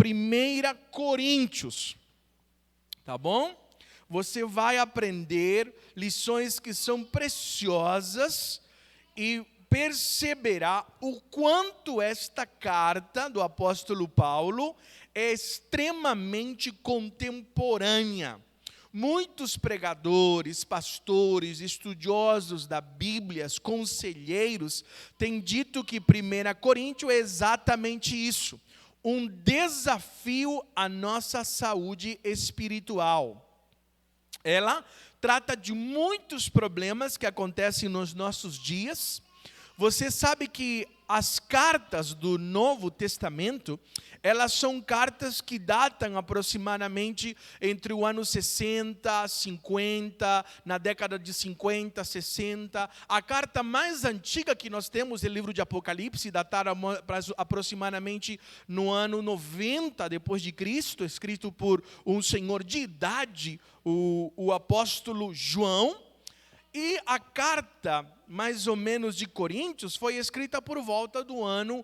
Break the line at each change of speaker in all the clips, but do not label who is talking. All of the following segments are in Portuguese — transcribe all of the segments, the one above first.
1 Coríntios, tá bom? Você vai aprender lições que são preciosas e perceberá o quanto esta carta do apóstolo Paulo é extremamente contemporânea. Muitos pregadores, pastores, estudiosos da Bíblia, conselheiros, têm dito que 1 Coríntios é exatamente isso, um desafio à nossa saúde espiritual. Ela trata de muitos problemas que acontecem nos nossos dias. Você sabe que as cartas do Novo Testamento, elas são cartas que datam aproximadamente entre o ano 60, 50, na década de 50, 60. A carta mais antiga que nós temos é o livro de Apocalipse, datada aproximadamente no ano 90 depois de Cristo, escrito por um senhor de idade, o apóstolo João. E a carta, mais ou menos, de Coríntios foi escrita por volta do ano,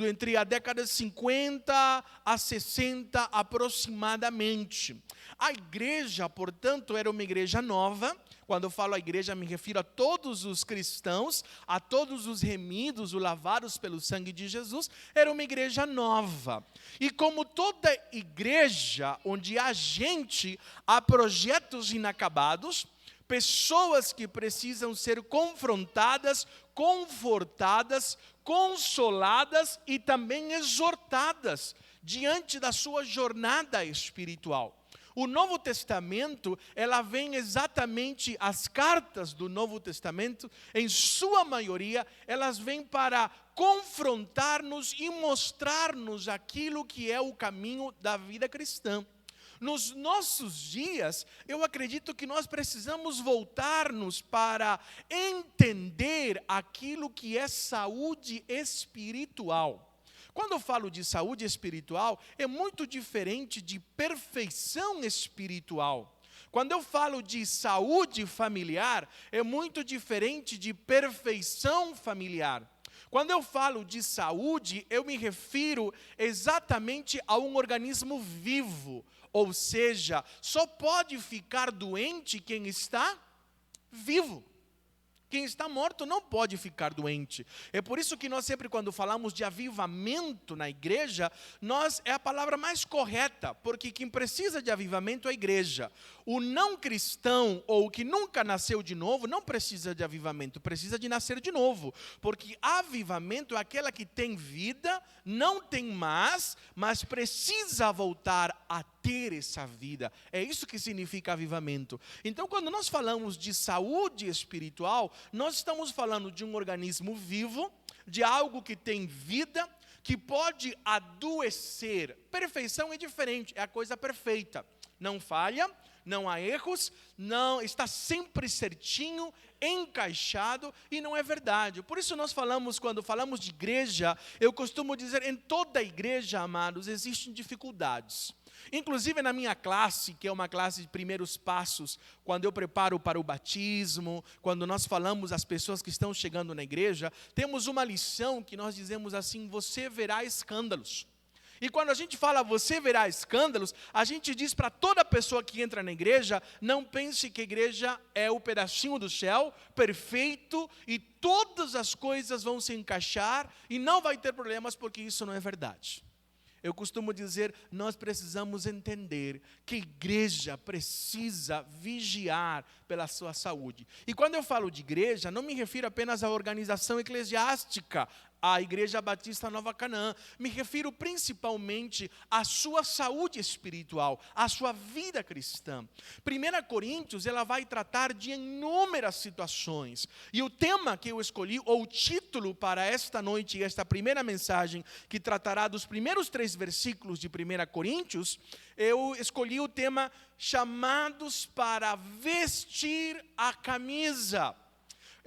entre a década de 50 a 60 aproximadamente. A igreja, portanto, era uma igreja nova. Quando eu falo a igreja, me refiro a todos os cristãos, a todos os remidos, os lavados pelo sangue de Jesus. Era uma igreja nova. E como toda igreja onde há gente, há projetos inacabados, pessoas que precisam ser confrontadas, confortadas, consoladas e também exortadas diante da sua jornada espiritual. O Novo Testamento, ela vem exatamente, as cartas do Novo Testamento, em sua maioria, elas vêm para confrontar-nos e mostrar-nos aquilo que é o caminho da vida cristã. Nos nossos dias, eu acredito que nós precisamos voltar-nos para entender aquilo que é saúde espiritual. Quando eu falo de saúde espiritual, é muito diferente de perfeição espiritual. Quando eu falo de saúde familiar, é muito diferente de perfeição familiar. Quando eu falo de saúde, eu me refiro exatamente a um organismo vivo. Ou seja, só pode ficar doente quem está vivo. Quem está morto não pode ficar doente. É por isso que nós sempre, quando falamos de avivamento na igreja, é a palavra mais correta, porque quem precisa de avivamento é a igreja. O não cristão, ou o que nunca nasceu de novo, não precisa de avivamento, precisa de nascer de novo. Porque avivamento é aquela que tem vida, não tem mas precisa voltar a ter essa vida. É isso que significa avivamento. Então, quando nós falamos de saúde espiritual, nós estamos falando de um organismo vivo, de algo que tem vida, que pode adoecer. Perfeição é diferente, é a coisa perfeita. Não falha, não há erros, não está sempre certinho, encaixado, e não é verdade. Por isso nós falamos, quando falamos de igreja, eu costumo dizer, em toda igreja, amados, existem dificuldades. Inclusive na minha classe, que é uma classe de primeiros passos, quando eu preparo para o batismo, quando nós falamos às pessoas que estão chegando na igreja, temos uma lição que nós dizemos assim: você verá escândalos. E quando a gente fala você verá escândalos, a gente diz para toda pessoa que entra na igreja, não pense que a igreja é o pedacinho do céu, perfeito, e todas as coisas vão se encaixar, e não vai ter problemas, porque isso não é verdade. Eu costumo dizer, nós precisamos entender que a igreja precisa vigiar pela sua saúde. E quando eu falo de igreja, não me refiro apenas à organização eclesiástica, à Igreja Batista Nova Canaã. Me refiro principalmente à sua saúde espiritual, à sua vida cristã. 1 Coríntios, ela vai tratar de inúmeras situações. E o tema que eu escolhi, ou o título para esta noite, esta primeira mensagem, que tratará dos primeiros 3 versículos de 1 Coríntios, eu escolhi o tema chamados para vestir a camisa.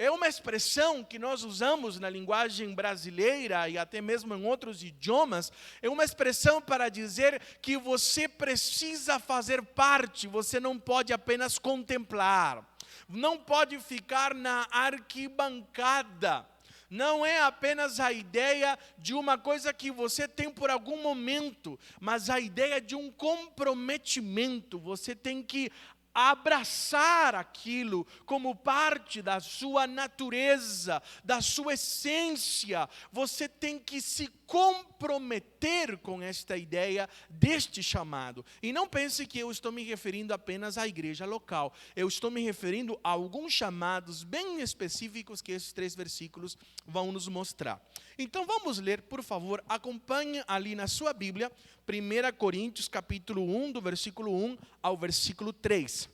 É uma expressão que nós usamos na linguagem brasileira e até mesmo em outros idiomas. É uma expressão para dizer que você precisa fazer parte, você não pode apenas contemplar, não pode ficar na arquibancada. não é apenas a ideia de uma coisa que você tem por algum momento, mas a ideia de um comprometimento. Você tem que abraçar aquilo como parte da sua natureza, da sua essência. Você tem que se comprometer com esta ideia deste chamado. E não pense que eu estou me referindo apenas à igreja local. Eu estou me referindo a alguns chamados bem específicos que esses 3 versículos vão nos mostrar. Então vamos ler, por favor, acompanhe ali na sua Bíblia, 1 Coríntios capítulo 1, do versículo 1 ao versículo 3.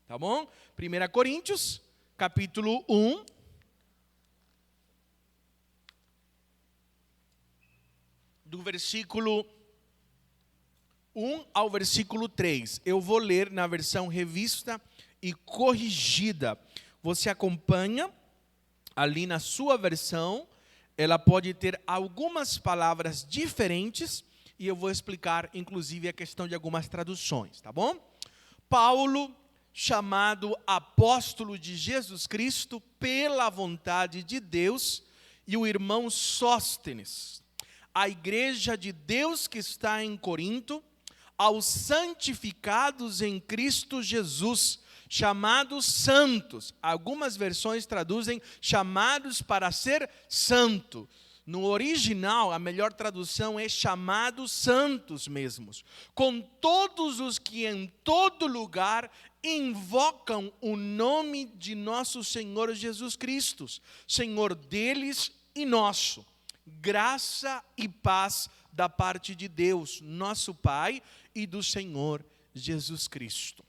Tá bom? 1 Coríntios capítulo 1, do versículo 1 ao versículo 3. Eu vou ler na versão revista e corrigida. Você acompanha ali na sua versão. Ela pode ter algumas palavras diferentes e eu vou explicar, inclusive, a questão de algumas traduções, tá bom? Paulo, chamado apóstolo de Jesus Cristo pela vontade de Deus, e o irmão Sóstenes, a igreja de Deus que está em Corinto, aos santificados em Cristo Jesus, chamados santos. Algumas versões traduzem chamados para ser santo. No original, a melhor tradução é chamados santos mesmos. Com todos os que em todo lugar invocam o nome de nosso Senhor Jesus Cristo, Senhor deles e nosso. Graça e paz da parte de Deus, nosso Pai, e do Senhor Jesus Cristo.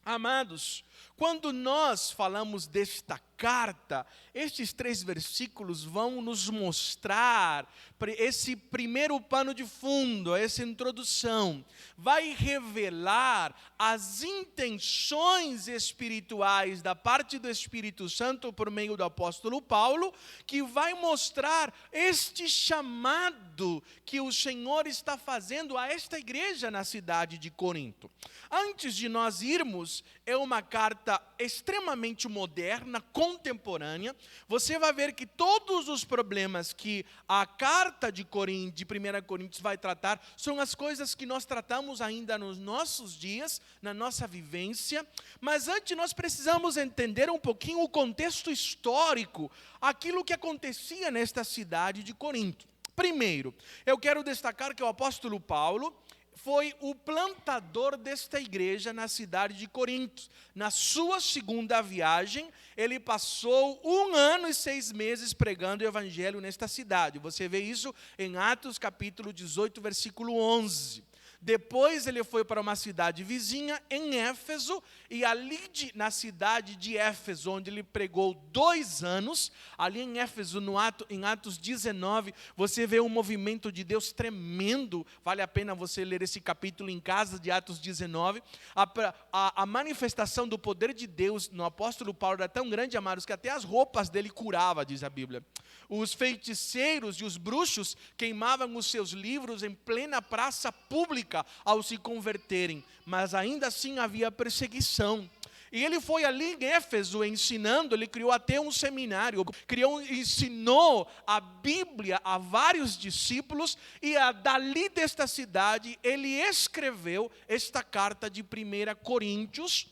Amados, quando nós falamos desta carta, estes 3 versículos vão nos mostrar esse primeiro pano de fundo, essa introdução. Vai revelar as intenções espirituais da parte do Espírito Santo por meio do apóstolo Paulo, que vai mostrar este chamado que o Senhor está fazendo a esta igreja na cidade de Corinto. Antes de nós irmos, é uma carta extremamente moderna, contemporânea. Você vai ver que todos os problemas que a carta de 1 Coríntios vai tratar são as coisas que nós tratamos ainda nos nossos dias, na nossa vivência. Mas antes nós precisamos entender um pouquinho o contexto histórico, aquilo que acontecia nesta cidade de Corinto. Primeiro, eu quero destacar que o apóstolo Paulo foi o plantador desta igreja na cidade de Corinto. Na sua segunda viagem, ele passou 1 ano e 6 meses pregando o evangelho nesta cidade. Você vê isso em Atos capítulo 18, versículo 11. Depois ele foi para uma cidade vizinha, em Éfeso, e ali na cidade de Éfeso, onde ele pregou 2 anos, ali em Éfeso, em Atos 19, você vê um movimento de Deus tremendo. Vale a pena você ler esse capítulo em casa, de Atos 19. A manifestação do poder de Deus no apóstolo Paulo era tão grande, amados, que até as roupas dele curava, diz a Bíblia. Os feiticeiros e os bruxos queimavam os seus livros em plena praça pública ao se converterem, mas ainda assim havia perseguição. E ele foi ali em Éfeso ensinando, ele criou até um seminário, ensinou a Bíblia a vários discípulos, e dali desta cidade ele escreveu esta carta de 1 Coríntios,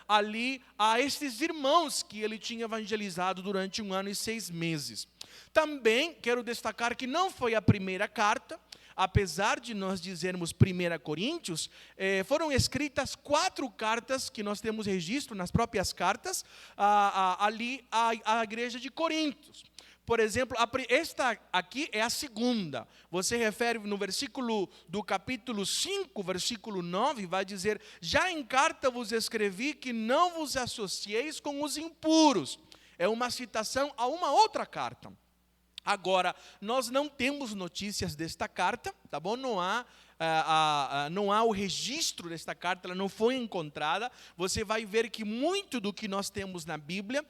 ali a esses irmãos que ele tinha evangelizado durante 1 ano e 6 meses. Também quero destacar que não foi a primeira carta. Apesar de nós dizermos 1 Coríntios, foram escritas 4 cartas que nós temos registro nas próprias cartas, ali à igreja de Corinto. Por exemplo, esta aqui é a segunda. Você refere no versículo do capítulo 5, versículo 9, vai dizer: já em carta vos escrevi que não vos associeis com os impuros. É uma citação a uma outra carta. Agora, nós não temos notícias desta carta, tá bom? Não há não há o registro desta carta, ela não foi encontrada. Você vai ver que muito do que nós temos na Bíblia,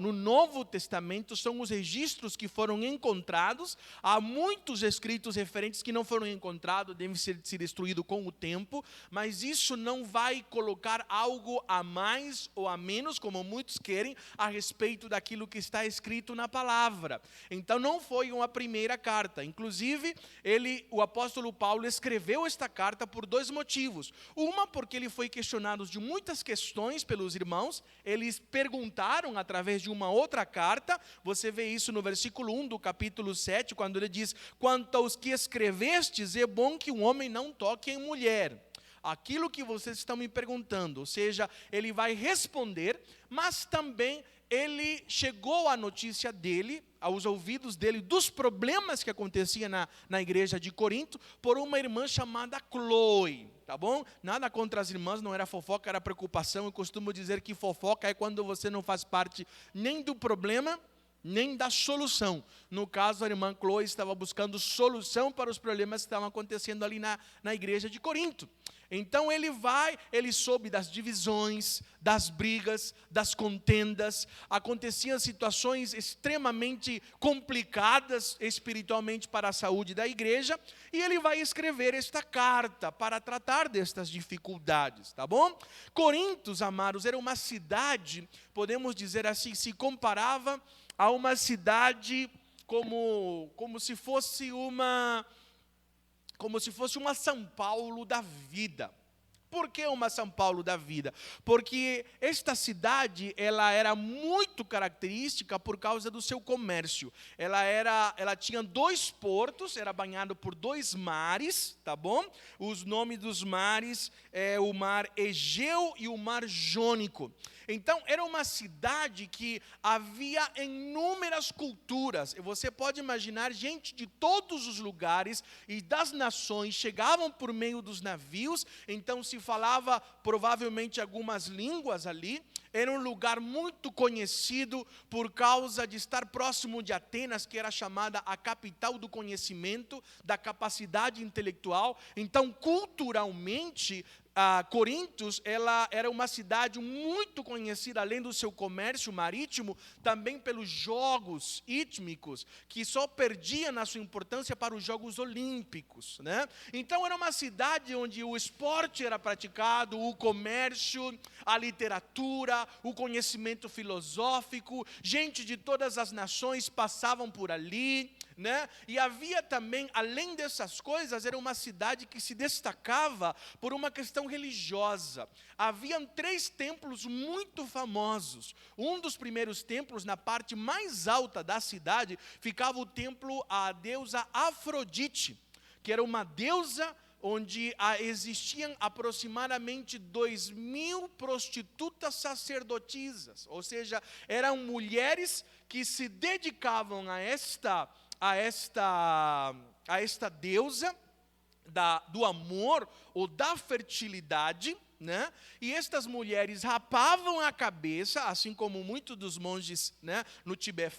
no Novo Testamento, são os registros que foram encontrados. Há muitos escritos referentes que não foram encontrados, devem ser destruídos com o tempo, mas isso não vai colocar algo a mais ou a menos, como muitos querem, a respeito daquilo que está escrito na palavra. Então não foi uma primeira carta. Inclusive, o apóstolo Paulo escreveu esta carta por dois motivos. Uma, porque ele foi questionado de muitas questões pelos irmãos. Eles perguntaram através de uma outra carta. Você vê isso no versículo 1 do capítulo 7, quando ele diz: quanto aos que escrevestes, é bom que um homem não toque em mulher. Aquilo que vocês estão me perguntando, ou seja, ele vai responder, mas também ele chegou a notícia dele, aos ouvidos dele, dos problemas que aconteciam na igreja de Corinto, por uma irmã chamada Chloe, tá bom? Nada contra as irmãs, não era fofoca, era preocupação. Eu costumo dizer que fofoca é quando você não faz parte nem do problema, nem da solução. No caso, a irmã Chloe estava buscando solução para os problemas que estavam acontecendo ali na igreja de Corinto. Então ele soube das divisões, das brigas, das contendas. Aconteciam situações extremamente complicadas espiritualmente para a saúde da igreja, e ele vai escrever esta carta para tratar destas dificuldades, tá bom? Corinto, amados, era uma cidade, podemos dizer assim, se comparava a uma cidade como se fosse uma São Paulo da vida. Por que uma São Paulo da vida? Porque esta cidade, ela era muito característica por causa do seu comércio. Ela tinha 2 portos, era banhado por 2 mares, tá bom? Os nomes dos mares é o mar Egeu e o mar Jônico. Então, era uma cidade que havia inúmeras culturas. Você pode imaginar, gente de todos os lugares e das nações chegavam por meio dos navios. Então, se falava provavelmente algumas línguas ali. Era um lugar muito conhecido por causa de estar próximo de Atenas, que era chamada a capital do conhecimento, da capacidade intelectual. Então, culturalmente, Corinto, ela era uma cidade muito conhecida, além do seu comércio marítimo, também pelos jogos ítmicos, que só perdia na sua importância para os Jogos Olímpicos, né? Então era uma cidade onde o esporte era praticado, o comércio, a literatura, o conhecimento filosófico, gente de todas as nações passavam por ali, né? E havia também, além dessas coisas, era uma cidade que se destacava por uma questão religiosa. Haviam 3 templos muito famosos. Um dos primeiros templos, na parte mais alta da cidade, ficava o templo à deusa Afrodite, que era uma deusa onde existiam aproximadamente 2.000 prostitutas sacerdotisas. Ou seja, eram mulheres que se dedicavam a esta deusa do amor ou da fertilidade, né? E estas mulheres rapavam a cabeça, assim como muitos dos monges, né, no Tibete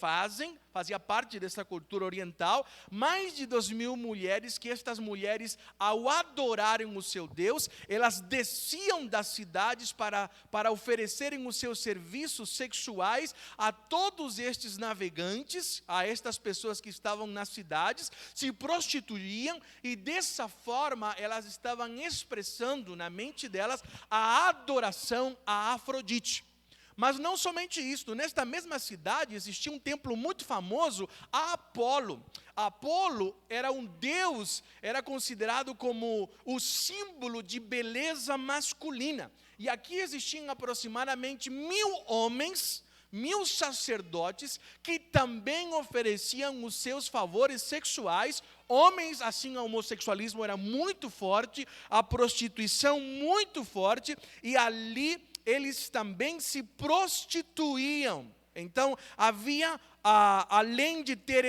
fazia parte dessa cultura oriental. Mais de 2.000 mulheres, que estas mulheres, ao adorarem o seu Deus, elas desciam das cidades para oferecerem os seus serviços sexuais a todos estes navegantes, a estas pessoas que estavam nas cidades, se prostituíam, e dessa forma elas estavam expressando na mente delas a adoração a Afrodite. Mas não somente isso, nesta mesma cidade existia um templo muito famoso a Apolo. Apolo era um deus, era considerado como o símbolo de beleza masculina. E aqui existiam aproximadamente 1.000 homens, 1.000 sacerdotes, que também ofereciam os seus favores sexuais. Homens, assim, o homossexualismo era muito forte, a prostituição muito forte, e ali eles também se prostituíam. Então, havia, além de ter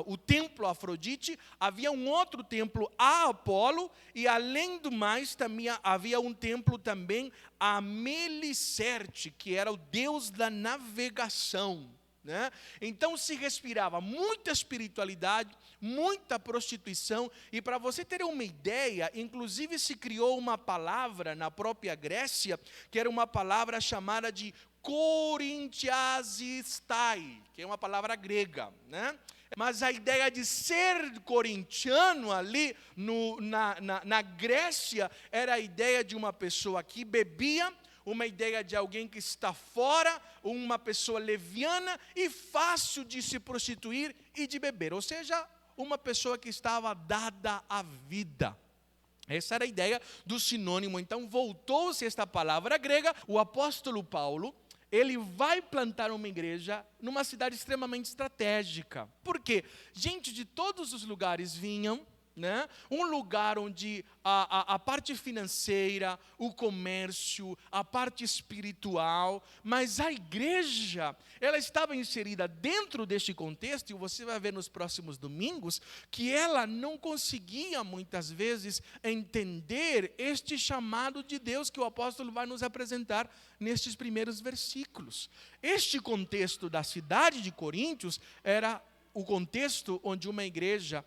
o templo a Afrodite, havia um outro templo a Apolo, e além do mais, também havia um templo também a Melicerte, que era o deus da navegação, né? Então se respirava muita espiritualidade, muita prostituição, e para você ter uma ideia, inclusive se criou uma palavra na própria Grécia, que era uma palavra chamada de korintiasistai, que é uma palavra grega, né? Mas a ideia de ser corintiano ali na Grécia era a ideia de uma pessoa que bebia, uma ideia de alguém que está fora, uma pessoa leviana e fácil de se prostituir e de beber. Ou seja, uma pessoa que estava dada à vida. Essa era a ideia do sinônimo. Então, voltou-se esta palavra grega. O apóstolo Paulo, ele vai plantar uma igreja numa cidade extremamente estratégica. Por quê? Gente de todos os lugares vinham, né? Um lugar onde a parte financeira, o comércio, a parte espiritual, mas a igreja, ela estava inserida dentro deste contexto, e você vai ver nos próximos domingos, que ela não conseguia muitas vezes entender este chamado de Deus que o apóstolo vai nos apresentar nestes primeiros versículos. Este contexto da cidade de Coríntios era o contexto onde uma igreja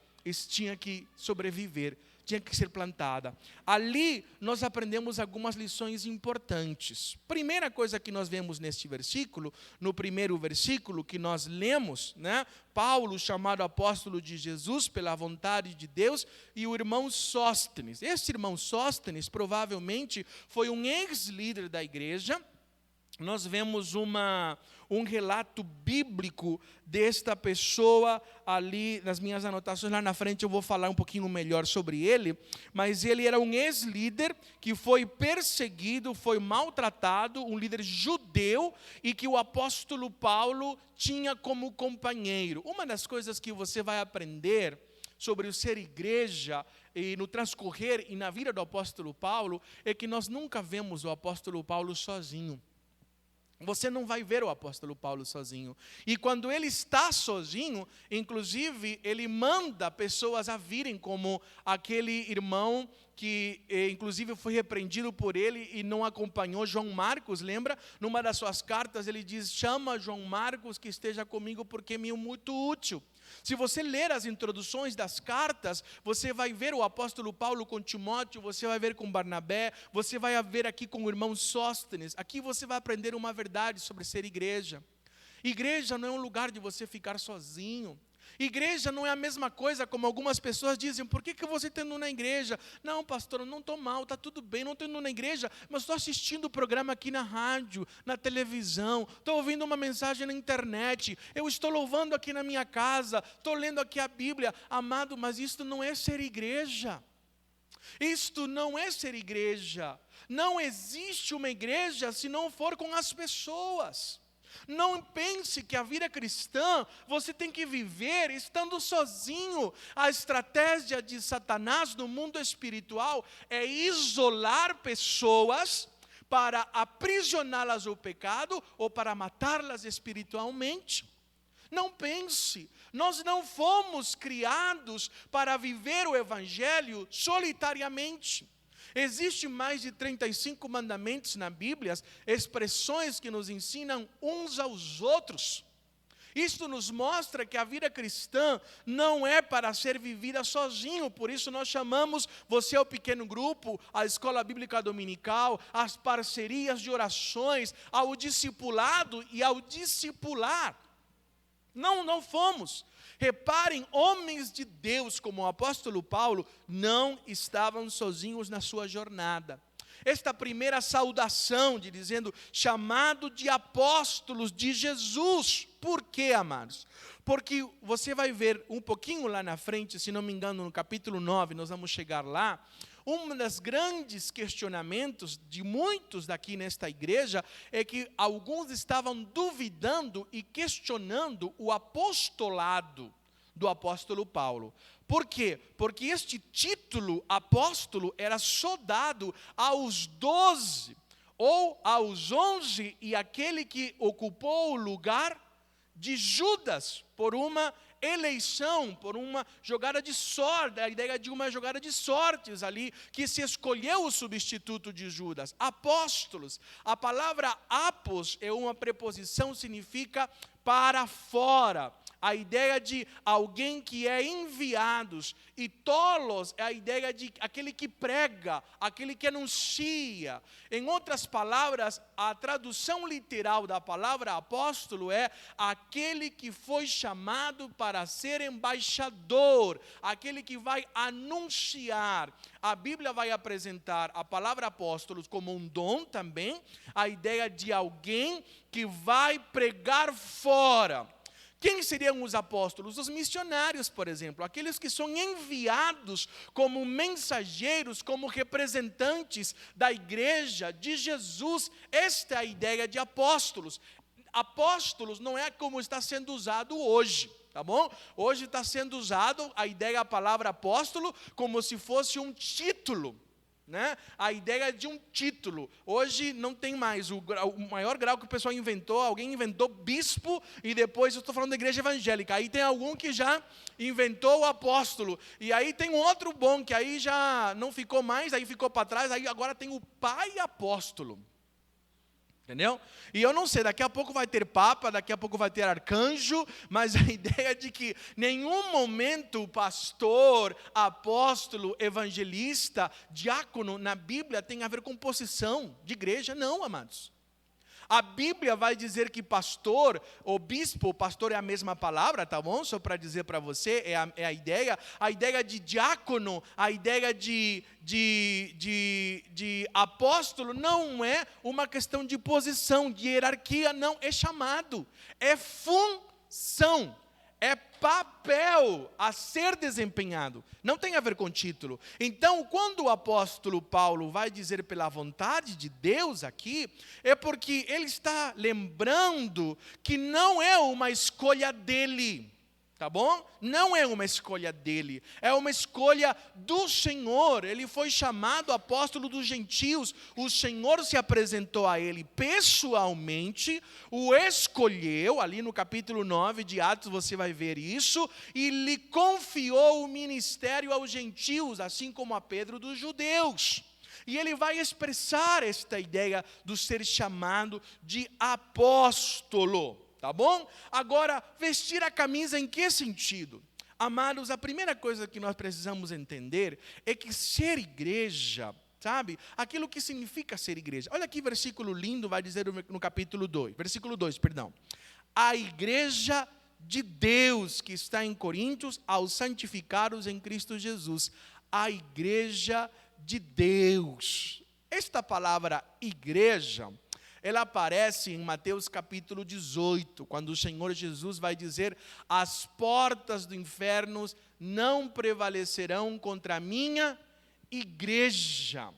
tinha que sobreviver, tinha que ser plantada. Ali nós aprendemos algumas lições importantes. Primeira coisa que nós vemos neste versículo, no primeiro versículo que nós lemos, né? Paulo, chamado apóstolo de Jesus pela vontade de Deus, e o irmão Sóstenes. Este irmão Sóstenes provavelmente foi um ex-líder da igreja. Nós vemos um relato bíblico desta pessoa ali, nas minhas anotações lá na frente eu vou falar um pouquinho melhor sobre ele, mas ele era um ex-líder que foi perseguido, foi maltratado, um líder judeu, e que o apóstolo Paulo tinha como companheiro. Uma das coisas que você vai aprender sobre o ser igreja e no transcorrer e na vida do apóstolo Paulo, é que nós nunca vemos o apóstolo Paulo sozinho. Você não vai ver o apóstolo Paulo sozinho. E quando ele está sozinho, inclusive, ele manda pessoas a virem, como aquele irmão que, inclusive, foi repreendido por ele e não acompanhou, João Marcos, lembra? Numa das suas cartas, ele diz, chama João Marcos que esteja comigo porque me é muito útil. Se você ler as introduções das cartas, você vai ver o apóstolo Paulo com Timóteo, você vai ver com Barnabé, você vai ver aqui com o irmão Sóstenes. Aqui você vai aprender uma verdade sobre ser igreja. Igreja não é um lugar de você ficar sozinho. Igreja não é a mesma coisa como algumas pessoas dizem, por que você está indo na igreja? Não, pastor, eu não estou mal, está tudo bem, não estou indo na igreja, mas estou assistindo o programa aqui na rádio, na televisão, estou ouvindo uma mensagem na internet, eu estou louvando aqui na minha casa, estou lendo aqui a Bíblia. Amado, mas isto não é ser igreja. Isto não é ser igreja. Não existe uma igreja se não for com as pessoas. Não pense que a vida cristã você tem que viver estando sozinho. A estratégia de Satanás no mundo espiritual é isolar pessoas para aprisioná-las ao pecado ou para matá-las espiritualmente. Não pense, nós não fomos criados para viver o evangelho solitariamente. Existem mais de 35 mandamentos na Bíblia, expressões que nos ensinam uns aos outros. Isto nos mostra que a vida cristã não é para ser vivida sozinho, por isso nós chamamos você ao pequeno grupo, à escola bíblica dominical, às parcerias de orações, ao discipulado e ao discipular. Não fomos. Reparem, homens de Deus como o apóstolo Paulo não estavam sozinhos na sua jornada. Esta primeira saudação de dizendo, chamado de apóstolos de Jesus. Por quê, amados? Porque você vai ver um pouquinho lá na frente, se não me engano, no capítulo 9, nós vamos chegar lá. Um dos grandes questionamentos de muitos daqui nesta igreja é que alguns estavam duvidando e questionando o apostolado do apóstolo Paulo. Por quê? Porque este título apóstolo era só dado aos 12 ou aos 11 e aquele que ocupou o lugar de Judas por uma eleição por uma jogada de sorte, a ideia de uma jogada de sortes ali, que se escolheu o substituto de Judas. Apóstolos, a palavra apos é uma preposição, significa para fora. A ideia de alguém que é enviados, e tolos é a ideia de aquele que prega, aquele que anuncia. Em outras palavras, a tradução literal da palavra apóstolo é aquele que foi chamado para ser embaixador, aquele que vai anunciar. A Bíblia vai apresentar a palavra apóstolos como um dom também, a ideia de alguém que vai pregar fora. Quem seriam os apóstolos? Os missionários, por exemplo, aqueles que são enviados como mensageiros, como representantes da igreja de Jesus. Esta é a ideia de apóstolos. Apóstolos não é como está sendo usado hoje, tá bom? Hoje está sendo usado a ideia, a palavra apóstolo, como se fosse um título. Né? A ideia de um título. Hoje não tem mais. O maior grau que o pessoal inventou, alguém inventou bispo, e depois eu estou falando da igreja evangélica. Aí tem algum que já inventou o apóstolo. E aí tem um outro bom, que aí já não ficou mais, aí ficou para trás, aí agora tem o pai apóstolo. Entendeu? E eu não sei, daqui a pouco vai ter papa, daqui a pouco vai ter arcanjo, mas a ideia de que nenhum momento pastor, apóstolo, evangelista, diácono na Bíblia tem a ver com posição de igreja, não, amados. A Bíblia vai dizer que pastor, ou bispo, pastor é a mesma palavra, tá bom? Só para dizer para você, é a ideia de diácono, a ideia de apóstolo não é uma questão de posição, de hierarquia, não, é chamado, é função, é papel a ser desempenhado, não tem a ver com título. Então, quando o apóstolo Paulo vai dizer pela vontade de Deus aqui, é porque ele está lembrando que não é uma escolha dele. Tá bom? Não é uma escolha dele, é uma escolha do Senhor. Ele foi chamado apóstolo dos gentios, o Senhor se apresentou a ele pessoalmente, o escolheu, ali no capítulo 9 de Atos você vai ver isso, e lhe confiou o ministério aos gentios, assim como a Pedro dos judeus. E ele vai expressar esta ideia do ser chamado de apóstolo. Tá bom? Agora, vestir a camisa em que sentido? Amados, a primeira coisa que nós precisamos entender é que ser igreja, sabe? Aquilo que significa ser igreja. Olha que versículo lindo, vai dizer no capítulo 2, versículo 2, perdão. A igreja de Deus que está em Coríntios, aos santificados em Cristo Jesus. A igreja de Deus. Esta palavra igreja, ela aparece em Mateus capítulo 18, quando o Senhor Jesus vai dizer: as portas do inferno não prevalecerão contra a minha igreja.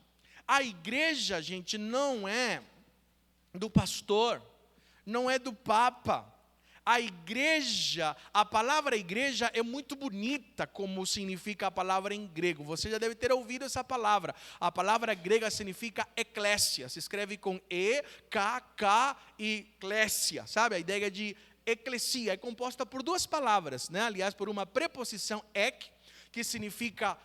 A igreja, gente, não é do pastor, não é do papa. A igreja, a palavra igreja é muito bonita, como significa a palavra em grego. Você já deve ter ouvido essa palavra. A palavra grega significa eclésia. Se escreve com E, K, K e clésia. Sabe? A ideia de eclesia é composta por duas palavras, né? Aliás, por uma preposição ek, que significa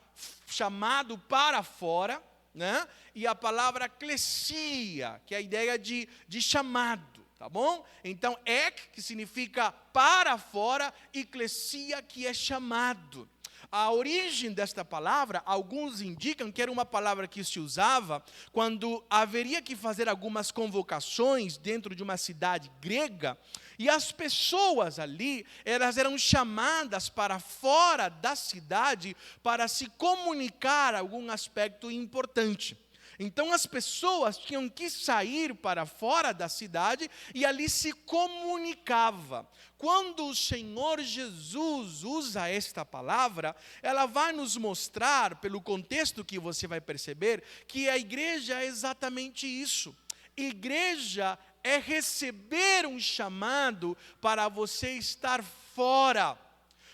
chamado para fora, né? E a palavra clesia, que é a ideia de chamado. Tá bom? Então, ek, que significa para fora, e eclesia, que é chamado. A origem desta palavra, alguns indicam que era uma palavra que se usava quando haveria que fazer algumas convocações dentro de uma cidade grega, e as pessoas ali, elas eram chamadas para fora da cidade para se comunicar algum aspecto importante. Então as pessoas tinham que sair para fora da cidade e ali se comunicava. Quando o Senhor Jesus usa esta palavra, ela vai nos mostrar, pelo contexto que você vai perceber, que a igreja é exatamente isso. Igreja é receber um chamado para você estar fora.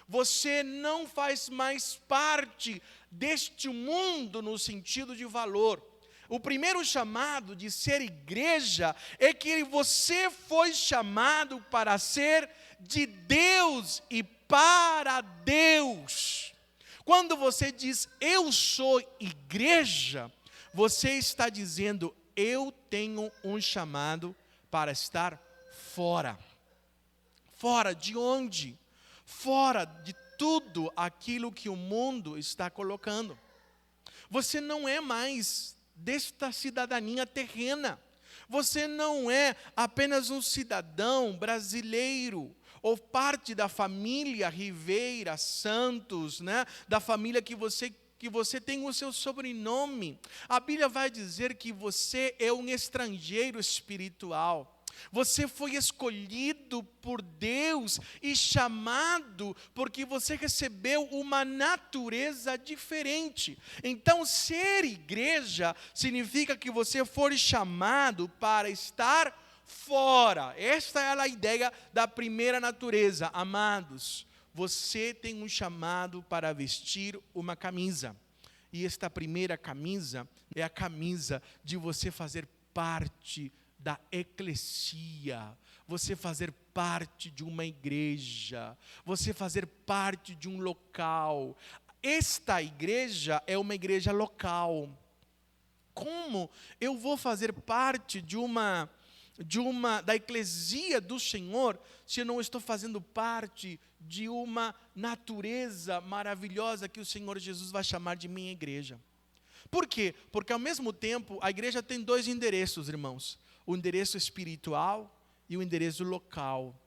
Você não faz mais parte deste mundo no sentido de valor. O primeiro chamado de ser igreja é que você foi chamado para ser de Deus e para Deus. Quando você diz, eu sou igreja, você está dizendo, eu tenho um chamado para estar fora. Fora de onde? Fora de tudo aquilo que o mundo está colocando. Você não é mais desta cidadania terrena. Você não é apenas um cidadão brasileiro, ou parte da família Ribeira Santos, né? Da família que você tem o seu sobrenome. A Bíblia vai dizer que você é um estrangeiro espiritual. Você foi escolhido por Deus e chamado porque você recebeu uma natureza diferente. Então, ser igreja significa que você foi chamado para estar fora. Esta é a ideia da primeira natureza. Amados, você tem um chamado para vestir uma camisa. E esta primeira camisa é a camisa de você fazer parte da eclesia, você fazer parte de uma igreja, você fazer parte de um local. Esta igreja é uma igreja local. Como eu vou fazer parte da eclesia do Senhor, se eu não estou fazendo parte de uma natureza maravilhosa que o Senhor Jesus vai chamar de minha igreja? Por quê? Porque ao mesmo tempo, a igreja tem dois endereços, irmãos. O endereço espiritual e o endereço local.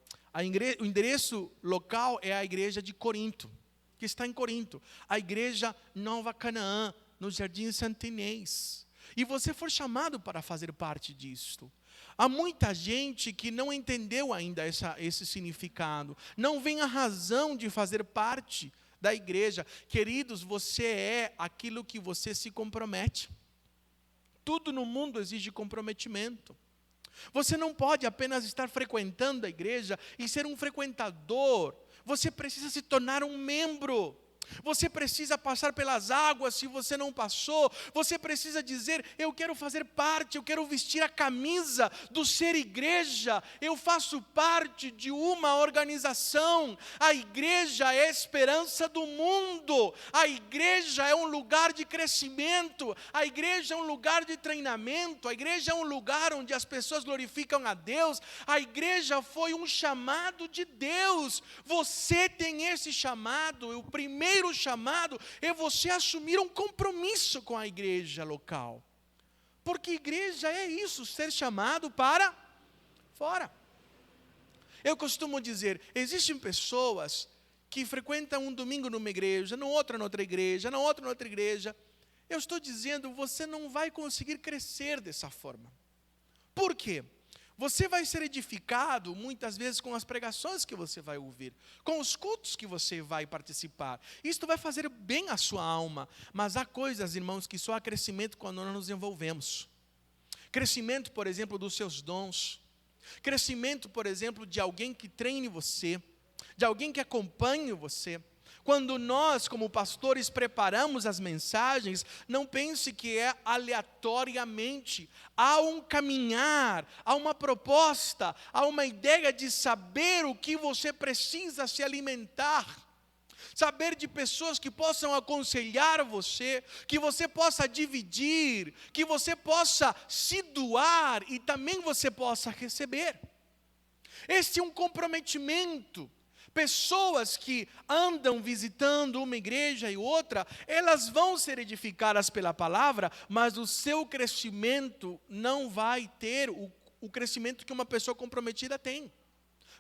O endereço local é a igreja de Corinto, que está em Corinto. A igreja Nova Canaã, no Jardim Santo Inês. E você foi chamado para fazer parte disto. Há muita gente que não entendeu ainda esse significado. Não vê a razão de fazer parte da igreja. Queridos, você é aquilo que você se compromete. Tudo no mundo exige comprometimento. Você não pode apenas estar frequentando a igreja e ser um frequentador. Você precisa se tornar um membro. Você precisa passar pelas águas se você não passou. Você precisa dizer, eu quero fazer parte, eu quero vestir a camisa do ser igreja. Eu faço parte de uma organização. A igreja é a esperança do mundo. A igreja é um lugar de crescimento. A igreja é um lugar de treinamento. A igreja é um lugar onde as pessoas glorificam a Deus. A igreja foi um chamado de Deus. Você tem esse chamado. O primeiro chamado é você assumir um compromisso com a igreja local. Porque igreja é isso, ser chamado para fora. Eu costumo dizer, existem pessoas que frequentam um domingo numa igreja, noutra igreja, noutra igreja. Eu estou dizendo, você não vai conseguir crescer dessa forma. Por quê? Você vai ser edificado muitas vezes com as pregações que você vai ouvir, com os cultos que você vai participar. Isto vai fazer bem à sua alma, mas há coisas, irmãos, que só há crescimento quando nós nos envolvemos. Crescimento, por exemplo, dos seus dons. Crescimento, por exemplo, de alguém que treine você, de alguém que acompanhe você. Quando nós, como pastores, preparamos as mensagens, não pense que é aleatoriamente. Há um caminhar, há uma proposta, há uma ideia de saber o que você precisa se alimentar. Saber de pessoas que possam aconselhar você, que você possa dividir, que você possa se doar e também você possa receber. Este é um comprometimento. Pessoas que andam visitando uma igreja e outra, elas vão ser edificadas pela palavra, mas o seu crescimento não vai ter o crescimento que uma pessoa comprometida tem.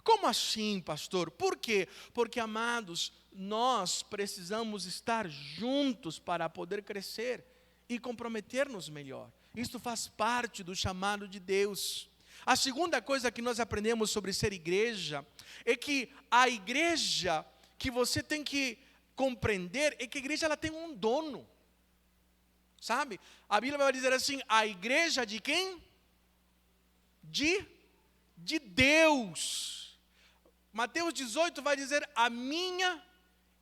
Como assim, pastor? Por quê? Porque, amados, nós precisamos estar juntos para poder crescer e comprometer-nos melhor. Isso faz parte do chamado de Deus. A segunda coisa que nós aprendemos sobre ser igreja é que a igreja que você tem que compreender é que a igreja ela tem um dono. Sabe? A Bíblia vai dizer assim, a igreja de quem? De Deus. Mateus 18 vai dizer, a minha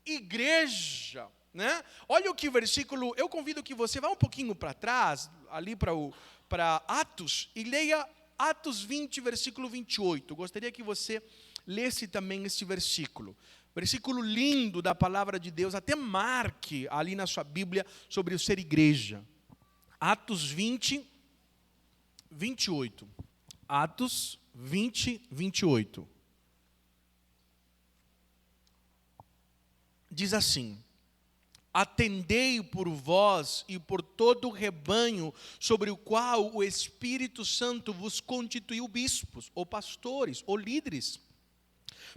igreja. Né? Olha o que o versículo, eu convido que você vá um pouquinho para trás, ali para Atos, e leia Atos 20, versículo 28. Gostaria que você lesse também este versículo. Versículo lindo da palavra de Deus, até marque ali na sua Bíblia sobre o ser igreja. Atos 20, 28. Atos 20, 28. Diz assim: atendei por vós e por todo o rebanho sobre o qual o Espírito Santo vos constituiu bispos, ou pastores, ou líderes,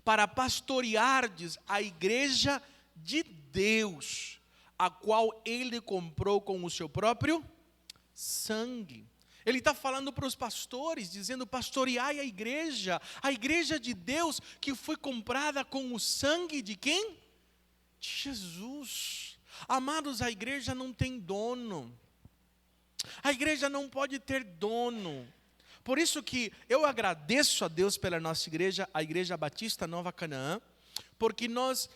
para pastoreardes a igreja de Deus, a qual ele comprou com o seu próprio sangue. Ele está falando para os pastores, dizendo: pastoreai a igreja de Deus, que foi comprada com o sangue de quem? De Jesus. Amados, a igreja não tem dono. A igreja não pode ter dono. Por isso que eu agradeço a Deus pela nossa igreja, a Igreja Batista Nova Canaã, porque nós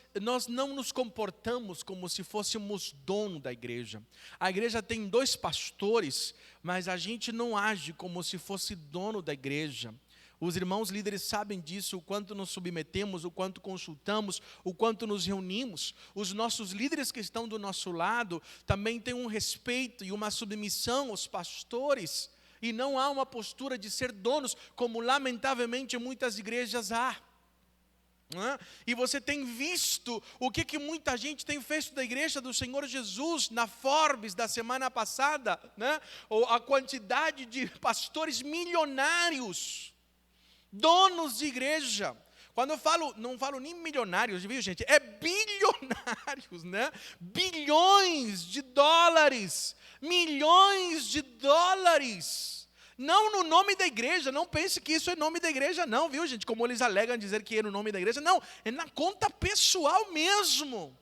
não nos comportamos como se fôssemos dono da igreja. A igreja tem 2 pastores, mas a gente não age como se fosse dono da igreja. Os irmãos líderes sabem disso, o quanto nos submetemos, o quanto consultamos, o quanto nos reunimos. Os nossos líderes que estão do nosso lado também têm um respeito e uma submissão aos pastores. E não há uma postura de ser donos, como lamentavelmente muitas igrejas há. E você tem visto o que muita gente tem feito da igreja do Senhor Jesus na Forbes da semana passada, ou a quantidade de pastores milionários, donos de igreja. Quando eu falo, não falo nem milionários, viu gente? É bilionários, bilhões de dólares, milhões de dólares. Não no nome da igreja, não pense que isso é nome da igreja não, viu gente? Como eles alegam dizer que é no nome da igreja. Não, é na conta pessoal mesmo.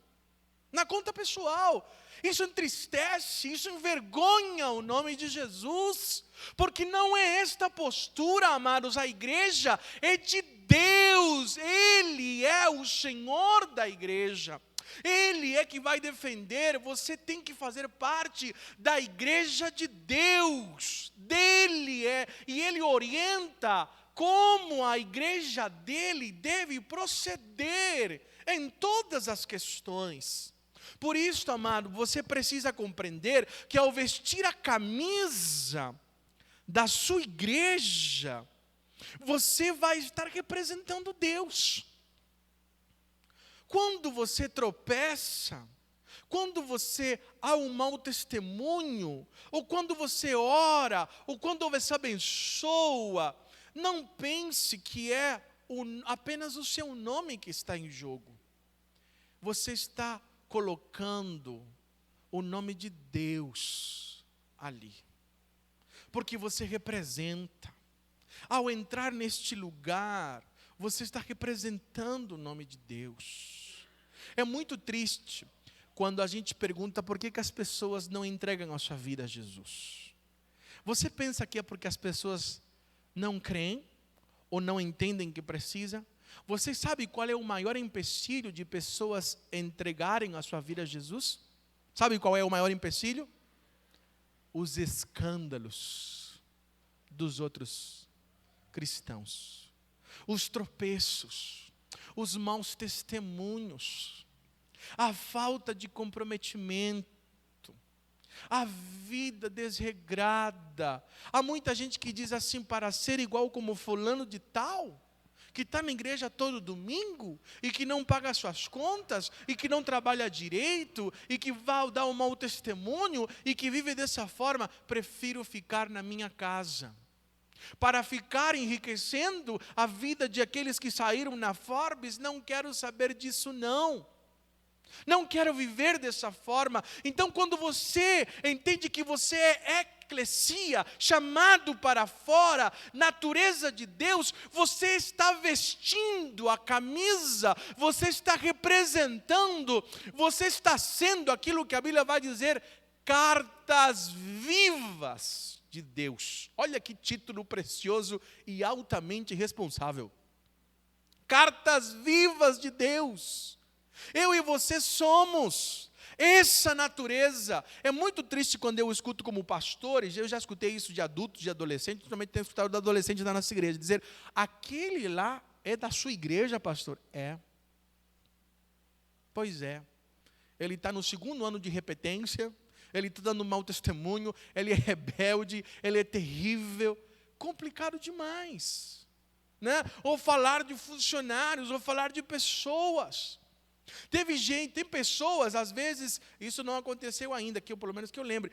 Na conta pessoal. Isso entristece, isso envergonha o nome de Jesus. Porque não é esta postura, amados. A igreja é de Deus. Ele é o Senhor da igreja. Ele é que vai defender. Você tem que fazer parte da igreja de Deus. Dele é. E Ele orienta como a igreja dele deve proceder em todas as questões. Por isso, amado, você precisa compreender que ao vestir a camisa da sua igreja, você vai estar representando Deus. Quando você tropeça, quando você há um mau testemunho, ou quando você ora, ou quando você abençoa, não pense que é apenas o seu nome que está em jogo. Você está colocando o nome de Deus ali. Porque você representa. Ao entrar neste lugar, você está representando o nome de Deus. É muito triste quando a gente pergunta por que as pessoas não entregam a sua vida a Jesus. Você pensa que é porque as pessoas não creem ou não entendem que precisa? Você sabe qual é o maior empecilho de pessoas entregarem a sua vida a Jesus? Sabe qual é o maior empecilho? Os escândalos dos outros cristãos. Os tropeços, os maus testemunhos, a falta de comprometimento, a vida desregrada. Há muita gente que diz assim: para ser igual como fulano de tal, que está na igreja todo domingo, e que não paga suas contas, e que não trabalha direito, e que vai dar um mau testemunho, e que vive dessa forma, prefiro ficar na minha casa. Para ficar enriquecendo a vida de aqueles que saíram na Forbes, não quero saber disso não. Não quero viver dessa forma. Então quando você entende que você é eclesia, chamado para fora, natureza de Deus, você está vestindo a camisa, você está representando, você está sendo aquilo que a Bíblia vai dizer, cartas vivas de Deus. Olha que título precioso e altamente responsável. Cartas vivas de Deus. Eu e você somos essa natureza. É muito triste quando eu escuto como pastores, eu já escutei isso de adultos, de adolescentes, também tenho escutado de adolescentes da nossa igreja, dizer, aquele lá é da sua igreja, pastor? É. Pois é. Ele está no 2º ano de repetência, ele está dando mau testemunho, ele é rebelde, ele é terrível. Complicado demais, né? Ou falar de funcionários, ou falar de pessoas. Tem pessoas, às vezes, isso não aconteceu ainda, pelo menos que eu lembre.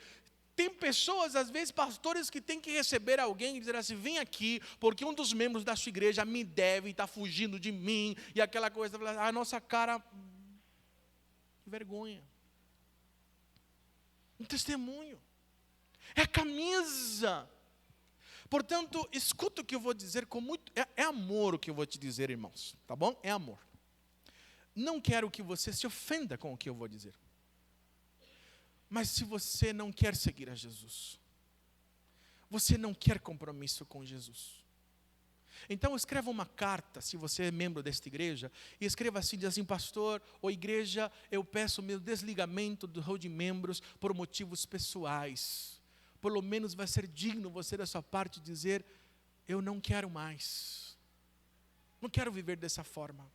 Tem pessoas, às vezes, pastores que têm que receber alguém e dizer assim, vem aqui, porque um dos membros da sua igreja me deve e está fugindo de mim, e aquela coisa, a nossa cara, que vergonha. Um testemunho. É camisa. Portanto, escuta o que eu vou dizer com muito... É amor o que eu vou te dizer, irmãos. Tá bom? É amor. Não quero que você se ofenda com o que eu vou dizer. Mas se você não quer seguir a Jesus, você não quer compromisso com Jesus, então escreva uma carta, se você é membro desta igreja, e escreva assim, diz assim, pastor, ou igreja, eu peço o meu desligamento do rol de membros por motivos pessoais. Pelo menos vai ser digno você da sua parte dizer, eu não quero mais, não quero viver dessa forma,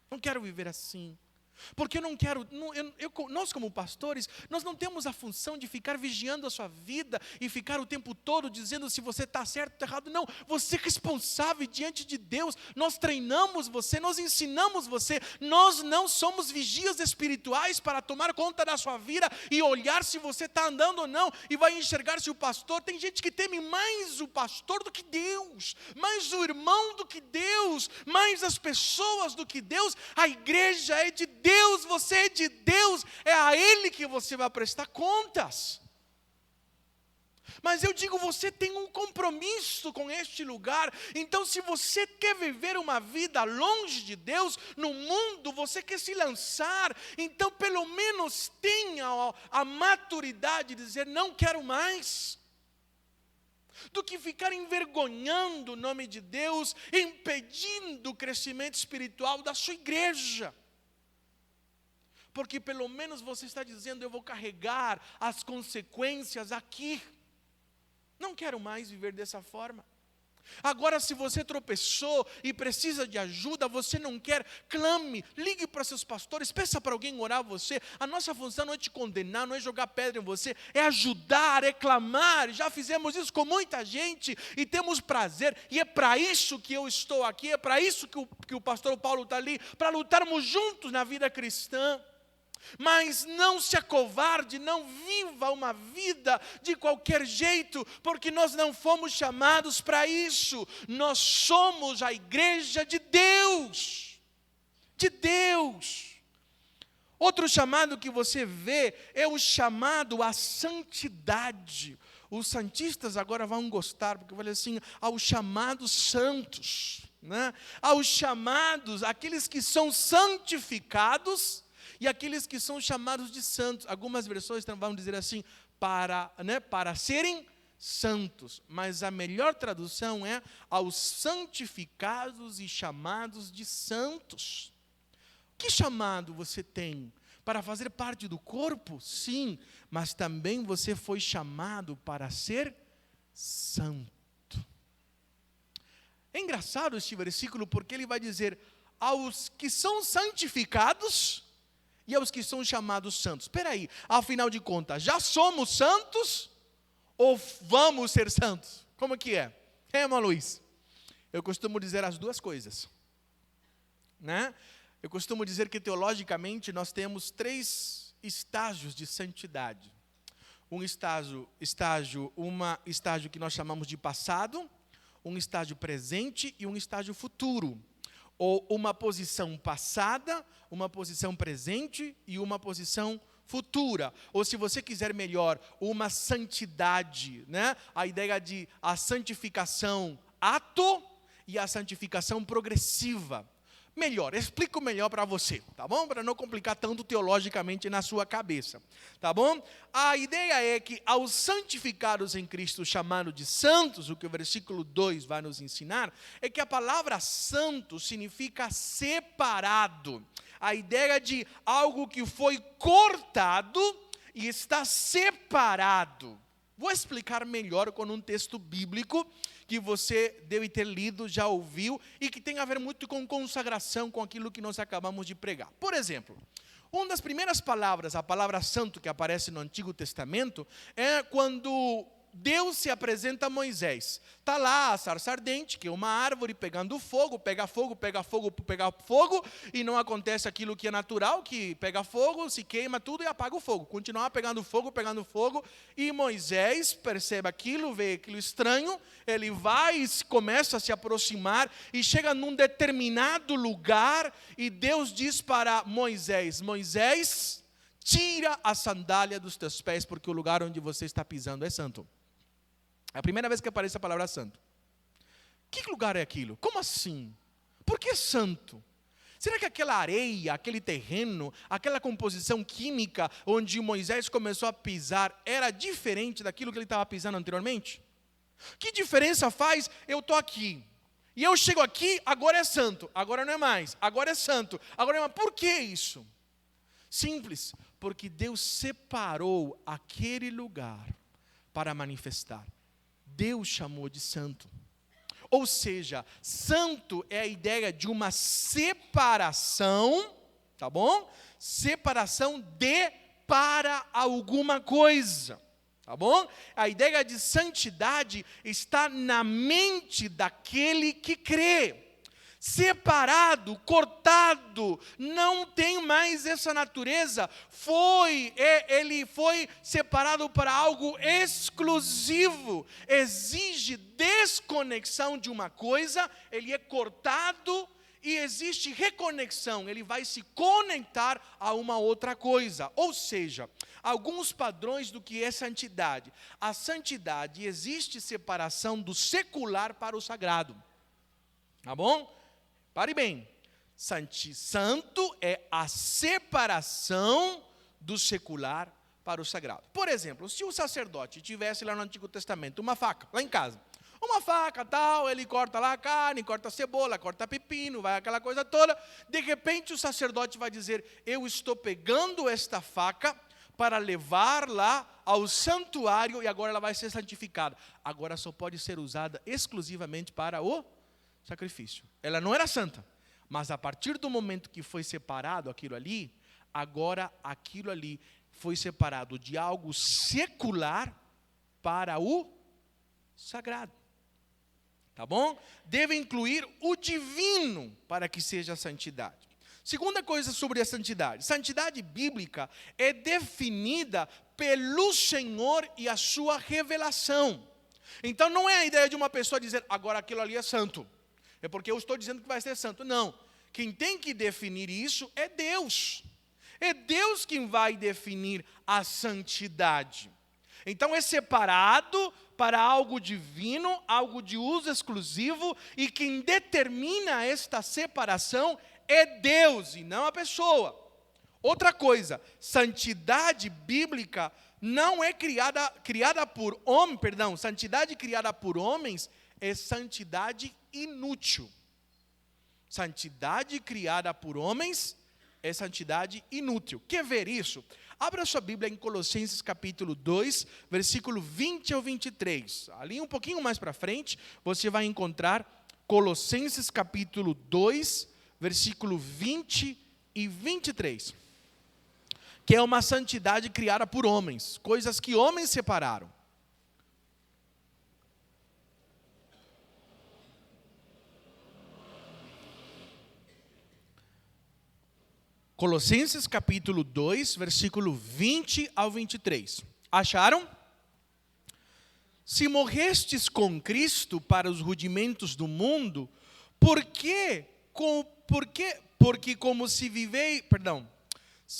não quero viver assim. Porque eu não quero, nós como pastores, nós não temos a função de ficar vigiando a sua vida e ficar o tempo todo dizendo se você está certo ou errado. Não, você é responsável diante de Deus. Nós treinamos você, nós ensinamos você. Nós não somos vigias espirituais para tomar conta da sua vida e olhar se você está andando ou não e vai enxergar se o pastor. Tem gente que teme mais o pastor do que Deus, mais o irmão do que Deus, mais as pessoas do que Deus. A igreja é de Deus, você é de Deus, é a Ele que você vai prestar contas. Mas eu digo, você tem um compromisso com este lugar. Então se você quer viver uma vida longe de Deus, no mundo, você quer se lançar, então pelo menos tenha a maturidade de dizer, não quero mais. Do que ficar envergonhando o nome de Deus, impedindo o crescimento espiritual da sua igreja. Porque pelo menos você está dizendo, eu vou carregar as consequências aqui. Não quero mais viver dessa forma. Agora, se você tropeçou e precisa de ajuda, você não quer, clame, ligue para seus pastores, peça para alguém orar você. A nossa função não é te condenar, não é jogar pedra em você, é ajudar, é clamar. Já fizemos isso com muita gente e temos prazer. E é para isso que eu estou aqui, é para isso que o pastor Paulo está ali, para lutarmos juntos na vida cristã. Mas não se acovarde, não viva uma vida de qualquer jeito, porque nós não fomos chamados para isso. Nós somos a igreja de Deus. De Deus. Outro chamado que você vê é o chamado à santidade. Os santistas agora vão gostar, porque eu falei assim, aos chamados santos, né? Aos chamados, aqueles que são santificados, e aqueles que são chamados de santos. Algumas versões vão dizer assim, para serem santos. Mas a melhor tradução é aos santificados e chamados de santos. Que chamado você tem? Para fazer parte do corpo? Sim, mas também você foi chamado para ser santo. É engraçado este versículo, porque ele vai dizer, aos que são santificados e aos que são chamados santos. Espera aí, afinal de contas, já somos santos ou vamos ser santos? Como que é? Irmão Luiz, eu costumo dizer as duas coisas, né? Eu costumo dizer que teologicamente nós temos 3 estágios de santidade. Um estágio que nós chamamos de passado, um estágio presente e um estágio futuro. Ou uma posição passada, uma posição presente e uma posição futura. Ou se você quiser melhor, uma santidade, né? A ideia de a santificação ato e a santificação progressiva. Melhor, explico melhor para você, tá bom? Para não complicar tanto teologicamente na sua cabeça, tá bom? A ideia é que aos santificados em Cristo, chamados de santos, o que o versículo 2 vai nos ensinar, é que a palavra santo significa separado. A ideia de algo que foi cortado e está separado. Vou explicar melhor com um texto bíblico que você deve ter lido, já ouviu, e que tem a ver muito com consagração, com aquilo que nós acabamos de pregar. Por exemplo, uma das primeiras palavras, a palavra santo que aparece no Antigo Testamento, é quando Deus se apresenta a Moisés. Está lá a sarça ardente, que é uma árvore pegando fogo, pega fogo, pega fogo, pega fogo, e não acontece aquilo que é natural, que pega fogo, se queima tudo e apaga o fogo. Continua pegando fogo, e Moisés percebe aquilo, vê aquilo estranho, ele vai e começa a se aproximar, e chega num determinado lugar, e Deus diz para Moisés: Moisés, tira a sandália dos teus pés, porque o lugar onde você está pisando é santo. É a primeira vez que aparece a palavra santo. Que lugar é aquilo? Como assim? Por que santo? Será que aquela areia, aquele terreno, aquela composição química onde Moisés começou a pisar era diferente daquilo que ele estava pisando anteriormente? Que diferença faz eu estou aqui, e eu chego aqui, agora é santo, agora não é mais, agora é santo, agora não é mais. Por que isso? Simples, porque Deus separou aquele lugar para manifestar. Deus chamou de santo. Ou seja, santo é a ideia de uma separação, tá bom? Separação de para alguma coisa, tá bom? A ideia de santidade está na mente daquele que crê. Separado, cortado, não tem mais essa natureza, ele foi separado para algo exclusivo, exige desconexão de uma coisa, ele é cortado e existe reconexão, ele vai se conectar a uma outra coisa, ou seja, alguns padrões do que é santidade. A santidade, existe separação do secular para o sagrado, tá bom? Pare bem, santo é a separação do secular para o sagrado. Por exemplo, se o sacerdote tivesse lá no Antigo Testamento uma faca, lá em casa, uma faca tal, ele corta lá a carne, corta a cebola, corta pepino, vai aquela coisa toda, de repente o sacerdote vai dizer: eu estou pegando esta faca para levar lá ao santuário e agora ela vai ser santificada. Agora só pode ser usada exclusivamente para o sacrifício. Ela não era santa, mas a partir do momento que foi separado aquilo ali, agora aquilo ali foi separado de algo secular para o sagrado. Tá bom? Deve incluir o divino para que seja santidade. Segunda coisa sobre a santidade. Santidade bíblica é definida pelo Senhor e a sua revelação. Então não é a ideia de uma pessoa dizer: agora aquilo ali é santo, é porque eu estou dizendo que vai ser santo. Não, quem tem que definir isso é Deus. É Deus quem vai definir a santidade. Então é separado para algo divino, algo de uso exclusivo, e quem determina esta separação é Deus e não a pessoa. Outra coisa, santidade bíblica não é criada por homem, santidade criada por homens é santidade inútil. Santidade criada por homens é santidade inútil. Quer ver isso? Abra sua Bíblia em Colossenses capítulo 2, versículo 20 ao 23. Ali um pouquinho mais para frente, você vai encontrar Colossenses capítulo 2, versículo 20 e 23. Que é uma santidade criada por homens, coisas que homens separaram. Colossenses capítulo 2, versículo 20 ao 23. Acharam? Se morrestes com Cristo para os rudimentos do mundo, porque como se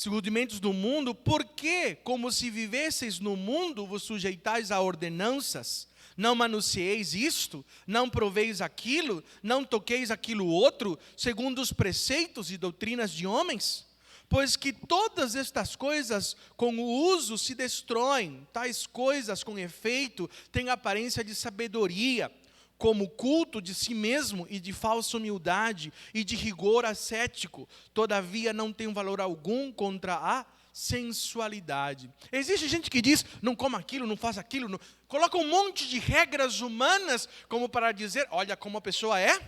rudimentos do mundo, porque como se vivesseis no mundo, vos sujeitais a ordenanças, não manuseeis isto, não proveis aquilo, não toqueis aquilo outro, segundo os preceitos e doutrinas de homens? Pois que todas estas coisas com o uso se destroem, tais coisas com efeito têm aparência de sabedoria, como culto de si mesmo e de falsa humildade e de rigor ascético, todavia não tem valor algum contra a sensualidade. Existe gente que diz, não coma aquilo, não faça aquilo, não... Coloca um monte de regras humanas, como para dizer, olha como a pessoa é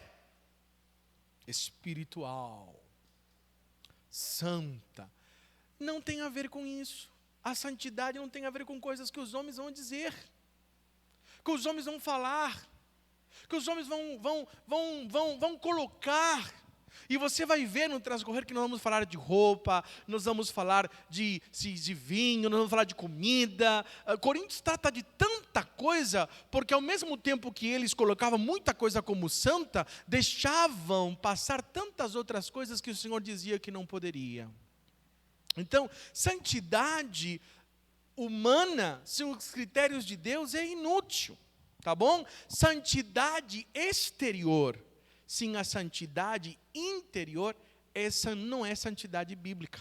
espiritual, santa. Não tem a ver com isso. A santidade não tem a ver com coisas que os homens vão dizer, que os homens vão falar, que os homens vão colocar. E você vai ver no transcorrer que nós vamos falar de roupa, nós vamos falar de vinho, nós vamos falar de comida. Coríntios trata de tanta coisa, porque ao mesmo tempo que eles colocavam muita coisa como santa, deixavam passar tantas outras coisas que o Senhor dizia que não poderia. Então, santidade humana, sem os critérios de Deus, é inútil, tá bom? Santidade exterior, sem a santidade interior, essa não é santidade bíblica.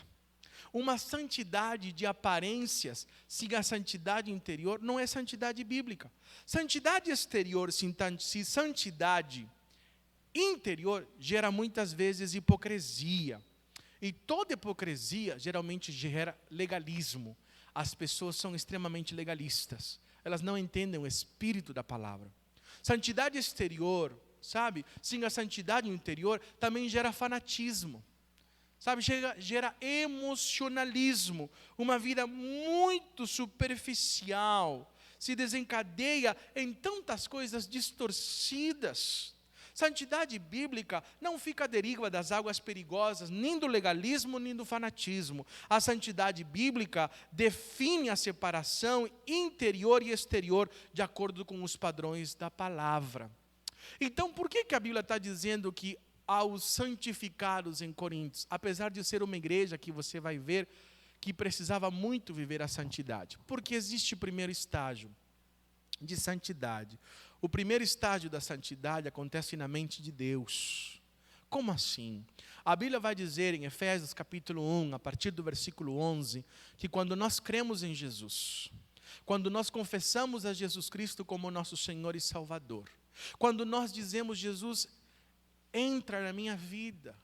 Uma santidade de aparências, sem a santidade interior, não é santidade bíblica. Santidade exterior, sem santidade interior, gera muitas vezes hipocrisia. E toda hipocrisia geralmente gera legalismo. As pessoas são extremamente legalistas. Elas não entendem o espírito da palavra. Santidade exterior, sabe? Sim, a santidade interior também gera fanatismo. Sabe? Gera emocionalismo. Uma vida muito superficial. Se desencadeia em tantas coisas distorcidas. Santidade bíblica não fica à deriva das águas perigosas, nem do legalismo, nem do fanatismo. A santidade bíblica define a separação interior e exterior de acordo com os padrões da palavra. Então, por que a Bíblia está dizendo que aos santificados em Coríntios, apesar de ser uma igreja que você vai ver que precisava muito viver a santidade? Porque existe o primeiro estágio de santidade. O primeiro estágio da santidade acontece na mente de Deus. Como assim? A Bíblia vai dizer em Efésios capítulo 1, a partir do versículo 11, que quando nós cremos em Jesus, quando nós confessamos a Jesus Cristo como nosso Senhor e Salvador, quando nós dizemos, Jesus, entra na minha vida,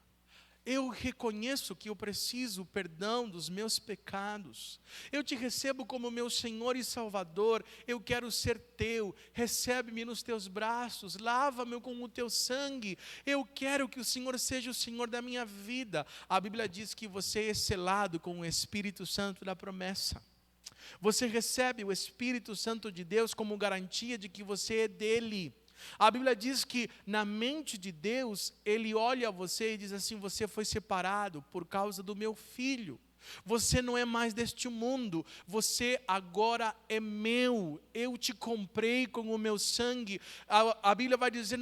eu reconheço que eu preciso perdão dos meus pecados. Eu te recebo como meu Senhor e Salvador. Eu quero ser teu. Recebe-me nos teus braços. Lava-me com o teu sangue. Eu quero que o Senhor seja o Senhor da minha vida. A Bíblia diz que você é selado com o Espírito Santo da promessa. Você recebe o Espírito Santo de Deus como garantia de que você é dele. A Bíblia diz que na mente de Deus, Ele olha você e diz assim, você foi separado por causa do meu filho. Você não é mais deste mundo, você agora é meu, eu te comprei com o meu sangue. A Bíblia vai dizer,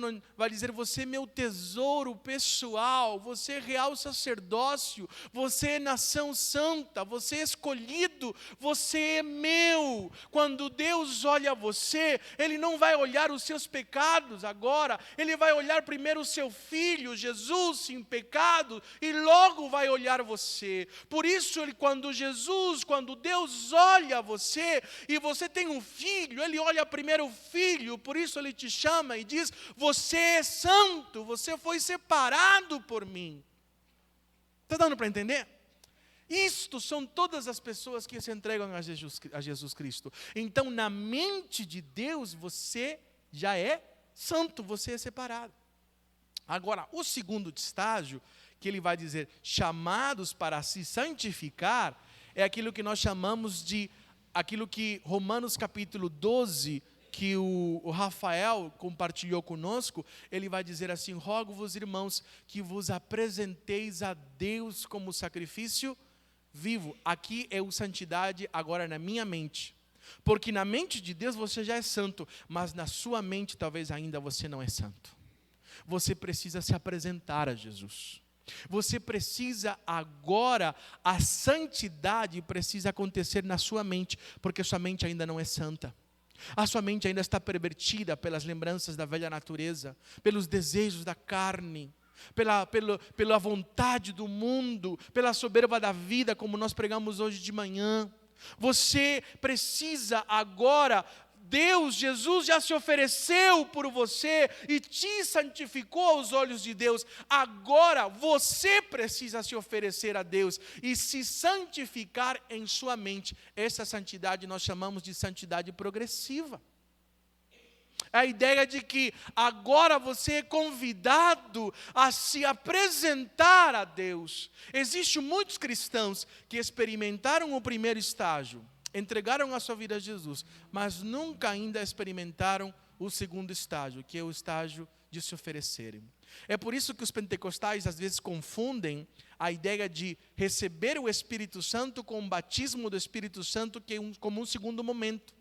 você é meu tesouro pessoal, você é real sacerdócio, você é nação santa, você é escolhido, você é meu. Quando Deus olha você, Ele não vai olhar os seus pecados agora, Ele vai olhar primeiro o seu filho, Jesus, sem pecado, e logo vai olhar você. Por isso, quando Deus olha você, e você tem um filho, Ele olha primeiro o filho, por isso Ele te chama e diz, você é santo, você foi separado por mim. Está dando para entender? Isto são todas as pessoas que se entregam a Jesus Cristo. Então, na mente de Deus, você já é santo, você é separado. Agora, o segundo estágio, que ele vai dizer, chamados para se santificar, é aquilo que nós chamamos de, aquilo que Romanos capítulo 12, que o Rafael compartilhou conosco, ele vai dizer assim, rogo-vos, irmãos, que vos apresenteis a Deus como sacrifício vivo. Aqui é o santidade agora na minha mente. Porque na mente de Deus você já é santo, mas na sua mente talvez ainda você não é santo. Você precisa se apresentar a Jesus. Você precisa agora, a santidade precisa acontecer na sua mente, porque sua mente ainda não é santa. A sua mente ainda está pervertida pelas lembranças da velha natureza, pelos desejos da carne, pela vontade do mundo, pela soberba da vida, como nós pregamos hoje de manhã. Você precisa agora Jesus já se ofereceu por você e te santificou aos olhos de Deus. Agora você precisa se oferecer a Deus e se santificar em sua mente. Essa santidade nós chamamos de santidade progressiva. A ideia de que agora você é convidado a se apresentar a Deus. Existem muitos cristãos que experimentaram o primeiro estágio, entregaram a sua vida a Jesus, mas nunca ainda experimentaram o segundo estágio, que é o estágio de se oferecerem. É por isso que os pentecostais às vezes confundem a ideia de receber o Espírito Santo com o batismo do Espírito Santo, que é como um segundo momento.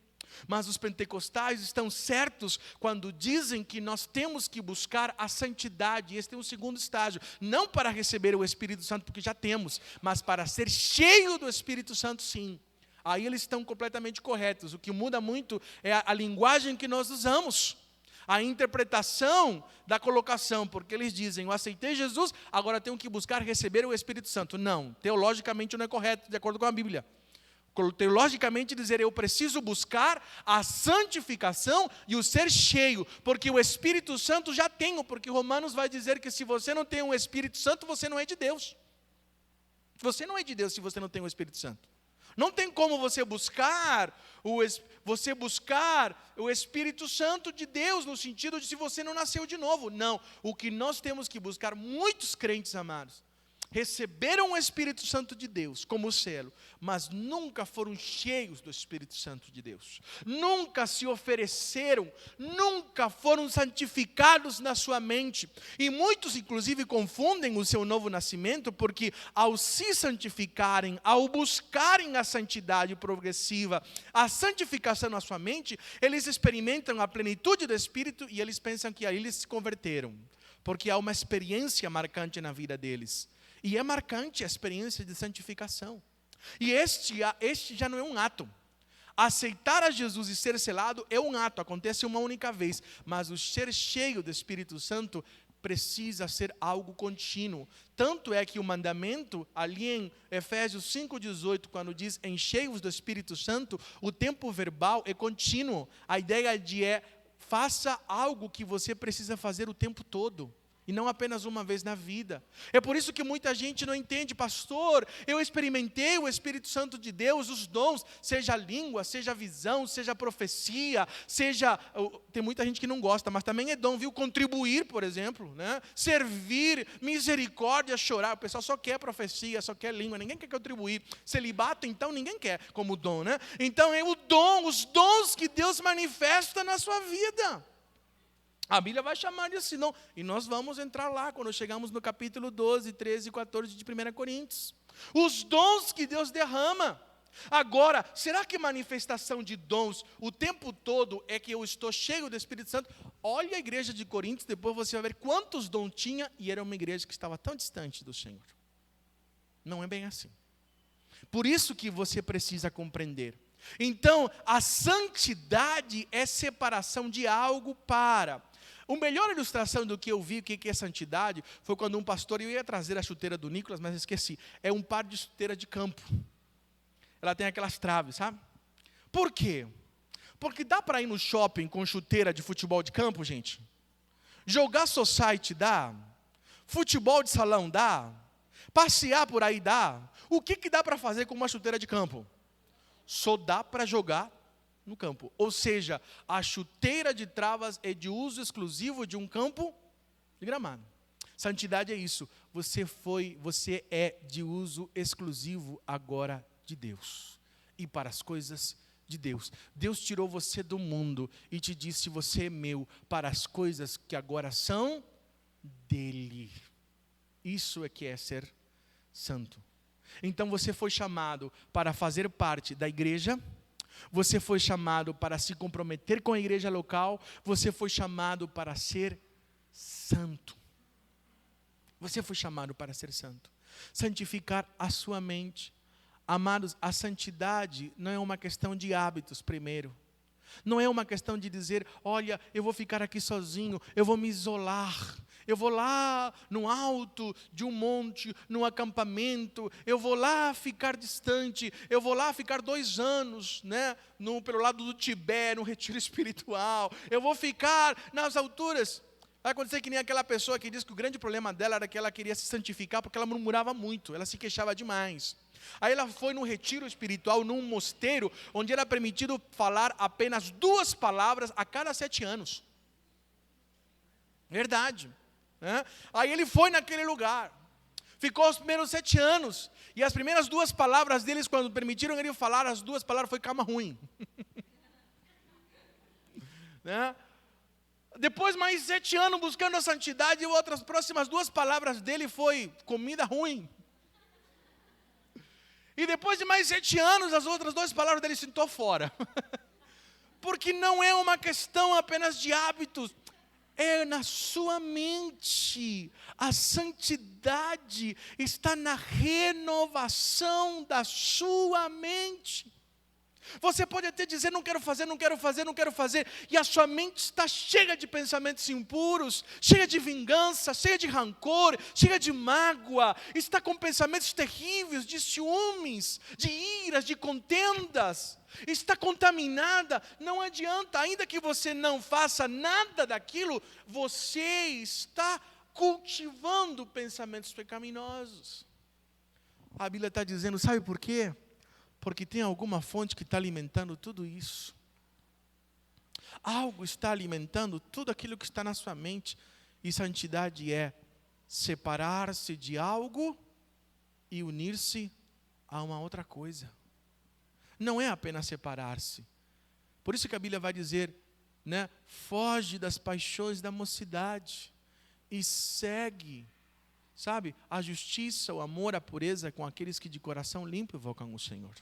Mas os pentecostais estão certos quando dizem que nós temos que buscar a santidade. Este é o segundo estágio. Não para receber o Espírito Santo, porque já temos, mas para ser cheio do Espírito Santo, sim. Aí eles estão completamente corretos. O que muda muito é a linguagem que nós usamos, a interpretação da colocação, porque eles dizem: eu aceitei Jesus, agora tenho que buscar receber o Espírito Santo. Não, teologicamente não é correto, de acordo com a Bíblia. Teologicamente dizer, eu preciso buscar a santificação e o ser cheio, porque o Espírito Santo já tenho, porque Romanos vai dizer que se você não tem o Espírito Santo, você não é de Deus. Você não é de Deus se você não tem o Espírito Santo. Não tem como você buscar o Espírito Santo de Deus, no sentido de se você não nasceu de novo. Não, o que nós temos que buscar, muitos crentes amados, receberam o Espírito Santo de Deus como selo, mas nunca foram cheios do Espírito Santo de Deus. Nunca se ofereceram, nunca foram santificados na sua mente. E muitos, inclusive, confundem o seu novo nascimento, porque ao se santificarem, ao buscarem a santidade progressiva, a santificação na sua mente, eles experimentam a plenitude do Espírito e eles pensam que aí eles se converteram, porque há uma experiência marcante na vida deles. E é marcante a experiência de santificação. E este já não é um ato. Aceitar a Jesus e ser selado é um ato, acontece uma única vez. Mas o ser cheio do Espírito Santo precisa ser algo contínuo. Tanto é que o mandamento, ali em Efésios 5,18, quando diz enchei-vos do Espírito Santo, o tempo verbal é contínuo. A ideia faça algo que você precisa fazer o tempo todo. E não apenas uma vez na vida. É por isso que muita gente não entende: pastor, eu experimentei o Espírito Santo de Deus, os dons, seja língua, seja visão, seja profecia, tem muita gente que não gosta, mas também é dom, viu? Contribuir, por exemplo, né? Servir, misericórdia, chorar. O pessoal só quer profecia, só quer língua, ninguém quer contribuir. Celibato, então, ninguém quer como dom, né? Então é os dons que Deus manifesta na sua vida. A Bíblia vai chamar de assim, não. E nós vamos entrar lá, quando chegamos no capítulo 12, 13 e 14 de 1 Coríntios. Os dons que Deus derrama. Agora, será que manifestação de dons o tempo todo é que eu estou cheio do Espírito Santo? Olha a igreja de Coríntios, depois você vai ver quantos dons tinha, e era uma igreja que estava tão distante do Senhor. Não é bem assim. Por isso que você precisa compreender. Então, a santidade é separação de algo para. A melhor ilustração do que eu vi, o que é santidade, foi quando um pastor, eu ia trazer a chuteira do Nicolas, mas esqueci, é um par de chuteira de campo. Ela tem aquelas traves, sabe? Por quê? Porque dá para ir no shopping com chuteira de futebol de campo, gente? Jogar society dá? Futebol de salão dá? Passear por aí dá? O que dá para fazer com uma chuteira de campo? Só dá para jogar no campo. Ou seja, a chuteira de travas é de uso exclusivo de um campo de gramado. Santidade é isso. Você é de uso exclusivo agora de Deus. E para as coisas de Deus. Deus tirou você do mundo e te disse: você é meu, para as coisas que agora são dele. Isso é que é ser santo. Então você foi chamado para fazer parte da igreja. Você foi chamado para se comprometer com a igreja local. Você foi chamado para ser santo. Você foi chamado para ser santo. Santificar a sua mente. Amados, a santidade não é uma questão de hábitos primeiro. Não é uma questão de dizer, olha, eu vou ficar aqui sozinho, eu vou me isolar. Eu vou lá no alto de um monte, num acampamento, eu vou lá ficar distante, eu vou lá ficar 2 anos, né, pelo lado do Tibete, no retiro espiritual, eu vou ficar nas alturas. Vai acontecer que nem aquela pessoa que diz que o grande problema dela era que ela queria se santificar porque ela murmurava muito, ela se queixava demais. Aí ela foi num retiro espiritual, num mosteiro, onde era permitido falar apenas 2 palavras a cada 7 anos. Verdade. Aí ele foi naquele lugar, ficou os primeiros 7 anos, e as primeiras 2 palavras deles, quando permitiram ele falar, as 2 palavras foi cama ruim. Depois mais 7 anos buscando a santidade, e outras próximas 2 palavras dele foi comida ruim. E depois de mais 7 anos, as outras 2 palavras dele sentou fora. Porque não é uma questão apenas de hábitos, é na sua mente. A santidade está na renovação da sua mente. Você pode até dizer, não quero fazer, não quero fazer, não quero fazer, e a sua mente está cheia de pensamentos impuros, cheia de vingança, cheia de rancor, cheia de mágoa, está com pensamentos terríveis, de ciúmes, de iras, de contendas, está contaminada. Não adianta, ainda que você não faça nada daquilo, você está cultivando pensamentos pecaminosos. A Bíblia está dizendo, sabe por quê? Porque tem alguma fonte que está alimentando tudo isso. Algo está alimentando tudo aquilo que está na sua mente. E santidade é separar-se de algo e unir-se a uma outra coisa. Não é apenas separar-se. Por isso que a Bíblia vai dizer, né, foge das paixões da mocidade e segue, sabe, a justiça, o amor, a pureza com aqueles que de coração limpo invocam o Senhor.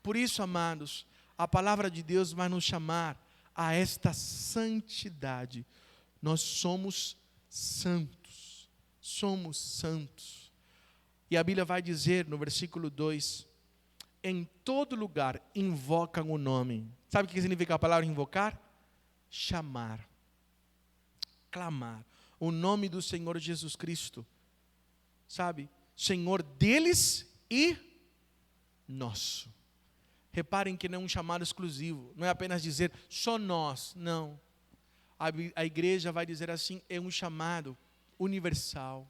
Por isso, amados, a palavra de Deus vai nos chamar a esta santidade. Nós somos santos. Somos santos. E a Bíblia vai dizer no versículo 2, em todo lugar invocam o nome. Sabe o que significa a palavra invocar? Chamar. Clamar. O nome do Senhor Jesus Cristo. Sabe? Senhor deles e nosso. Reparem que não é um chamado exclusivo, não é apenas dizer só nós, não. A igreja vai dizer assim, é um chamado universal,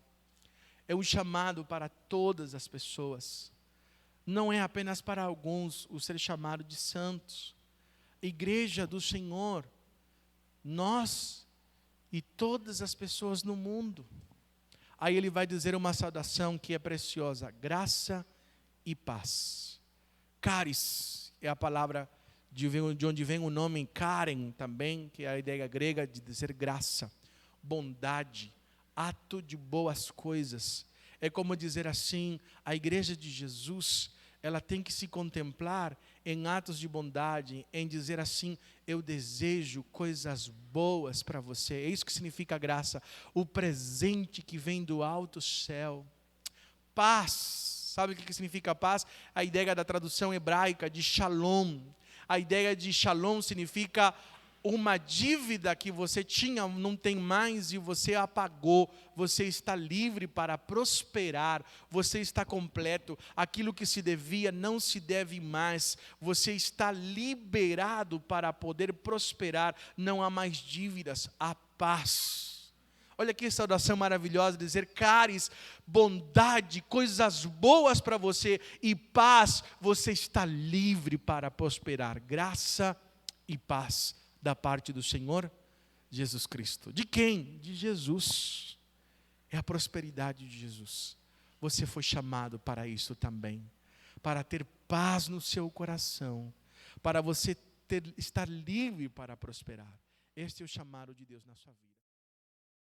é um chamado para todas as pessoas. Não é apenas para alguns o ser chamado de santos. Igreja do Senhor, nós e todas as pessoas no mundo. Aí ele vai dizer uma saudação que é preciosa, graça e paz. Caris é a palavra de onde vem o nome Karen também, que é a ideia grega de dizer graça, bondade, ato de boas coisas. É como dizer assim, a igreja de Jesus, ela tem que se contemplar em atos de bondade, em dizer assim, eu desejo coisas boas para você. É isso que significa graça, o presente que vem do alto céu. Paz. Sabe o que significa paz? A ideia da tradução hebraica de shalom. A ideia de shalom significa uma dívida que você tinha, não tem mais e você apagou. Você está livre para prosperar. Você está completo. Aquilo que se devia não se deve mais. Você está liberado para poder prosperar. Não há mais dívidas. Há paz. Olha que saudação maravilhosa, dizer caris, bondade, coisas boas para você e paz, você está livre para prosperar. Graça e paz da parte do Senhor Jesus Cristo. De quem? De Jesus. É a prosperidade de Jesus. Você foi chamado para isso também, para ter paz no seu coração, para você estar livre para prosperar. Este é o chamado de Deus na sua vida.